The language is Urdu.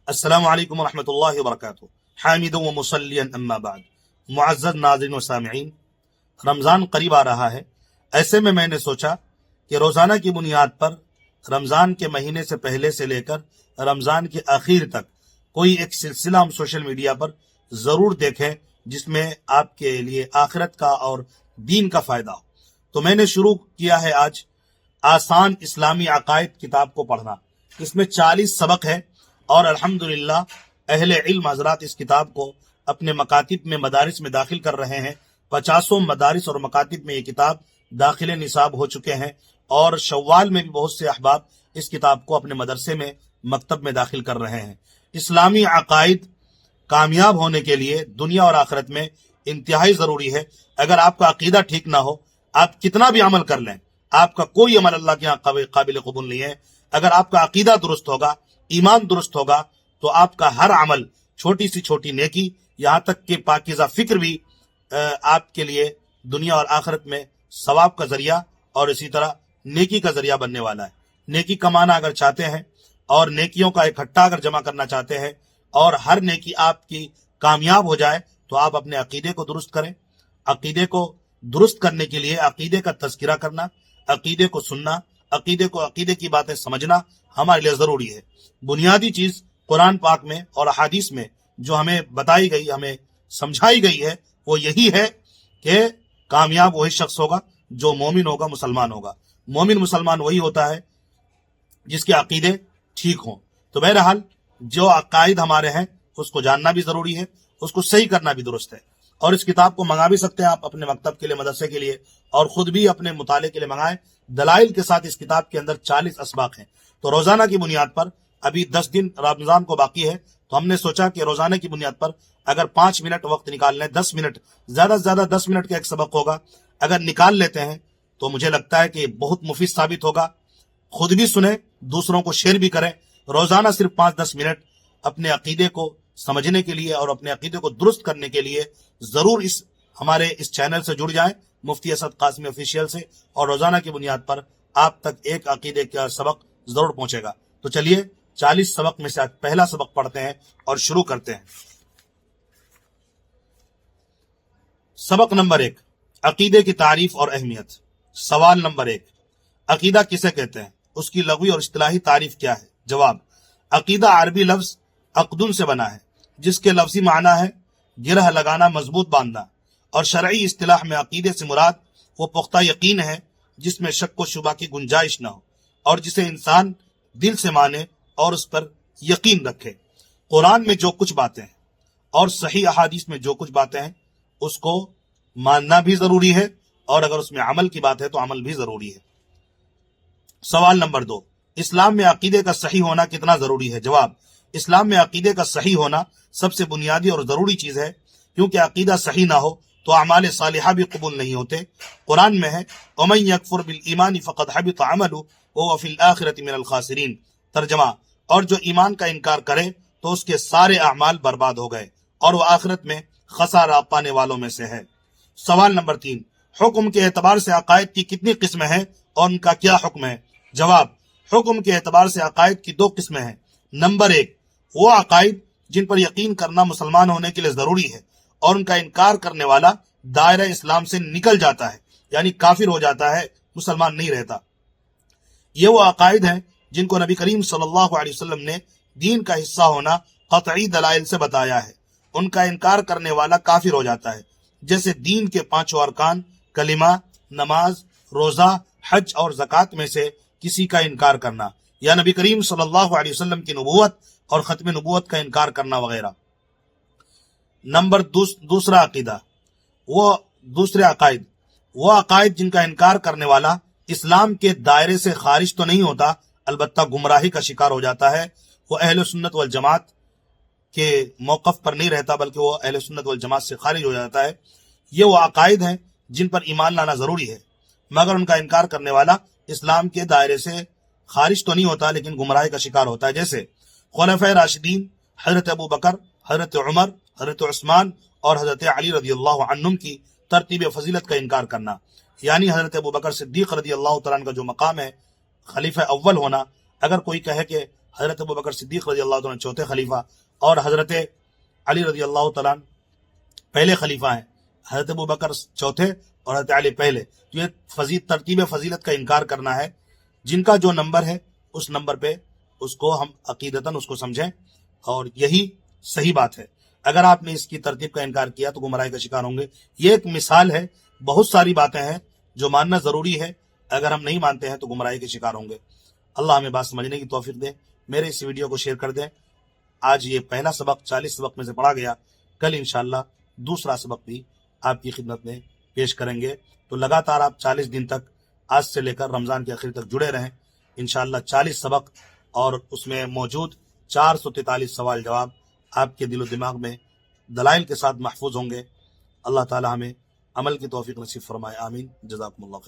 السلام علیکم ورحمۃ اللہ وبرکاتہ۔ حامد و مصلیا اما بعد، معزز ناظرین و سامعین، رمضان قریب آ رہا ہے۔ ایسے میں نے سوچا کہ روزانہ کی بنیاد پر رمضان کے مہینے سے پہلے سے لے کر رمضان کے آخر تک کوئی ایک سلسلہ ہم سوشل میڈیا پر ضرور دیکھیں جس میں آپ کے لیے آخرت کا اور دین کا فائدہ ہو۔ تو میں نے شروع کیا ہے آج آسان اسلامی عقائد کتاب کو پڑھنا۔ اس میں 40 سبق ہے اور الحمدللہ اہل علم حضرات اس کتاب کو اپنے مکاتب میں مدارس میں داخل کر رہے ہیں۔ 50 مدارس اور مکاتب میں یہ کتاب داخل نصاب ہو چکے ہیں، اور شوال میں بھی بہت سے احباب اس کتاب کو اپنے مدرسے میں مکتب میں داخل کر رہے ہیں۔ اسلامی عقائد کامیاب ہونے کے لیے دنیا اور آخرت میں انتہائی ضروری ہے۔ اگر آپ کا عقیدہ ٹھیک نہ ہو، آپ کتنا بھی عمل کر لیں، آپ کا کوئی عمل اللہ کے یہاں قابل قبول نہیں ہے۔ اگر آپ کا عقیدہ درست ہوگا، ایمان درست ہوگا، تو آپ کا ہر عمل، چھوٹی سی چھوٹی نیکی، یہاں تک کہ پاکیزہ فکر بھی آپ کے لیے دنیا اور آخرت میں ثواب کا ذریعہ اور اسی طرح نیکی کا ذریعہ بننے والا ہے۔ نیکی کمانا اگر چاہتے ہیں اور نیکیوں کا اکٹھا اگر جمع کرنا چاہتے ہیں اور ہر نیکی آپ کی کامیاب ہو جائے، تو آپ اپنے عقیدے کو درست کریں۔ عقیدے کو درست کرنے کے لیے عقیدے کا تذکرہ کرنا، عقیدے کو سننا، عقیدے کی باتیں سمجھنا ہمارے لیے ضروری ہے۔ بنیادی چیز قرآن پاک میں اور احادیث میں جو ہمیں بتائی گئی، ہمیں سمجھائی گئی ہے، وہ یہی ہے کہ کامیاب وہی شخص ہوگا جو مومن ہوگا، مسلمان ہوگا۔ مومن مسلمان وہی ہوتا ہے جس کے عقیدے ٹھیک ہوں۔ تو بہرحال جو عقائد ہمارے ہیں اس کو جاننا بھی ضروری ہے، اس کو صحیح کرنا بھی درست ہے۔ اور اس کتاب کو منگا بھی سکتے ہیں آپ اپنے مکتب کے لیے، مدرسے کے لیے، اور خود بھی اپنے مطالعے کے لیے منگائیں۔ دلائل کے ساتھ اس کتاب کے اندر 40 اسباق ہیں۔ تو روزانہ کی بنیاد پر ابھی 10 دن رمضان کو باقی ہے، تو ہم نے سوچا کہ روزانہ کی بنیاد پر اگر 5 منٹ وقت نکال لیں، 10 منٹ، زیادہ سے زیادہ 10 منٹ کا ایک سبق ہوگا، اگر نکال لیتے ہیں تو مجھے لگتا ہے کہ بہت مفید ثابت ہوگا۔ خود بھی سنیں، دوسروں کو شیئر بھی کریں۔ روزانہ صرف 5-10 منٹ اپنے عقیدے کو سمجھنے کے لیے اور اپنے عقیدے کو درست کرنے کے لیے ضرور ہمارے اس چینل سے جڑ جائیں، مفتی اسد قاسمی آفیشیل سے، اور روزانہ کی بنیاد پر آپ تک ایک عقیدے کا سبق ضرور پہنچے گا۔ تو چلیے 40 سبق میں سے آج پہلا سبق پڑھتے ہیں اور شروع کرتے ہیں۔ سبق نمبر 1، عقیدے کی تعریف اور اہمیت۔ سوال نمبر 1، عقیدہ کسے کہتے ہیں؟ اس کی لغوی اور اصطلاحی تعریف کیا ہے؟ جواب، عقیدہ عربی لفظ عقدن سے بنا ہے، جس کے لفظی معنی ہے گرہ لگانا، مضبوط باندھنا، اور شرعی اصطلاح میں عقیدے سے مراد وہ پختہ یقین ہے جس میں شک و شبہ کی گنجائش نہ ہو، اور جسے انسان دل سے مانے اور اس پر یقین رکھے۔ قرآن میں جو کچھ باتیں ہیں اور صحیح احادیث میں جو کچھ باتیں ہیں اس کو ماننا بھی ضروری ہے، اور اگر اس میں عمل کی بات ہے تو عمل بھی ضروری ہے۔ سوال نمبر 2، اسلام میں عقیدے کا صحیح ہونا کتنا ضروری ہے؟ جواب، اسلام میں عقیدے کا صحیح ہونا سب سے بنیادی اور ضروری چیز ہے، کیونکہ عقیدہ صحیح نہ ہو تو اعمال صالحہ بھی قبول نہیں ہوتے۔ قرآن میں ہے وَمَن يَكْفُرْ بِالْإِيمَانِ فَقَدْ حَبِطَ عَمَلُهُ وَهُوَ فِي الْآخِرَةِ مِنَ الْخَاسِرِينَ۔ ترجمہ، اور جو ایمان کا انکار کرے تو اس کے سارے اعمال برباد ہو گئے اور وہ آخرت میں خسارہ پانے والوں میں سے ہے۔ سوال نمبر 3، حکم کے اعتبار سے عقائد کی کتنی قسمیں ہیں اور ان کا کیا حکم ہے؟ جواب، حکم کے اعتبار سے عقائد کی 2 قسمیں ہیں۔ نمبر 1، وہ عقائد جن پر یقین کرنا مسلمان ہونے کے لیے ضروری ہے اور ان کا انکار کرنے والا دائرہ اسلام سے نکل جاتا ہے، یعنی کافر ہو جاتا ہے، مسلمان نہیں رہتا۔ یہ وہ عقائد ہیں جن کو نبی کریم صلی اللہ علیہ وسلم نے دین کا حصہ ہونا قطعی دلائل سے بتایا ہے۔ ان کا انکار کرنے والا کافر ہو جاتا ہے، جیسے دین کے 5 ارکان، کلمہ، نماز، روزہ، حج اور زکوٰۃ میں سے کسی کا انکار کرنا، یا نبی کریم صلی اللہ علیہ وسلم کی نبوت اور ختم نبوت کا انکار کرنا وغیرہ۔ نمبر 2، عقیدہ، دوسرے عقائد، وہ عقائد جن کا انکار کرنے والا اسلام کے دائرے سے خارج تو نہیں ہوتا، البتہ گمراہی کا شکار ہو جاتا ہے۔ وہ اہل سنت والجماعت کے موقف پر نہیں رہتا، بلکہ وہ اہل سنت والجماعت سے خارج ہو جاتا ہے۔ یہ وہ عقائد ہیں جن پر ایمان لانا ضروری ہے، مگر ان کا انکار کرنے والا اسلام کے دائرے سے خارج تو نہیں ہوتا لیکن گمراہی کا شکار ہوتا ہے، جیسے خلفائے راشدین حضرت ابو بکر، حضرت عمر، حضرت عثمان اور حضرت علی رضی اللہ عنہم کی ترتیب فضیلت کا انکار کرنا، یعنی حضرت ابو بکر صدیق رضی اللہ تعالیٰ عنہ کا جو مقام ہے خلیفہ اول ہونا، اگر کوئی کہے کہ حضرت ابوبکر صدیق رضی اللہ تعالیٰ چوتھے خلیفہ اور حضرت علی رضی اللہ تعالیٰ پہلے خلیفہ ہیں. حضرت ابوبکر چوتھے اور حضرت علی پہلے. تو یہ ترتیب فضیلت کا انکار کرنا ہے. جن کا جو نمبر ہے اس نمبر پہ اس کو ہم عقیدتاً اس کو سمجھیں اور یہی صحیح بات ہے. اگر آپ نے اس کی ترتیب کا انکار کیا تو گمراہی کا شکار ہوں گے. یہ ایک مثال ہے. بہت ساری باتیں ہیں جو ماننا ضروری ہے. اگر ہم نہیں مانتے ہیں تو گمراہی کے شکار ہوں گے. اللہ ہمیں بات سمجھنے کی توفیق دے. میرے اس ویڈیو کو شیئر کر دیں. آج یہ پہلا سبق 40 سبق میں سے پڑھا گیا. کل انشاءاللہ دوسرا سبق بھی آپ کی خدمت میں پیش کریں گے. تو لگاتار آپ 40 دن تک آج سے لے کر رمضان کے آخر تک جڑے رہیں. انشاءاللہ 40 سبق اور اس میں موجود 443 سوال جواب آپ کے دل و دماغ میں دلائل کے ساتھ محفوظ ہوں گے. اللہ تعالی ہمیں عمل کی توفیق نصیب فرمائے. آمین. جزاکم اللہ خیر.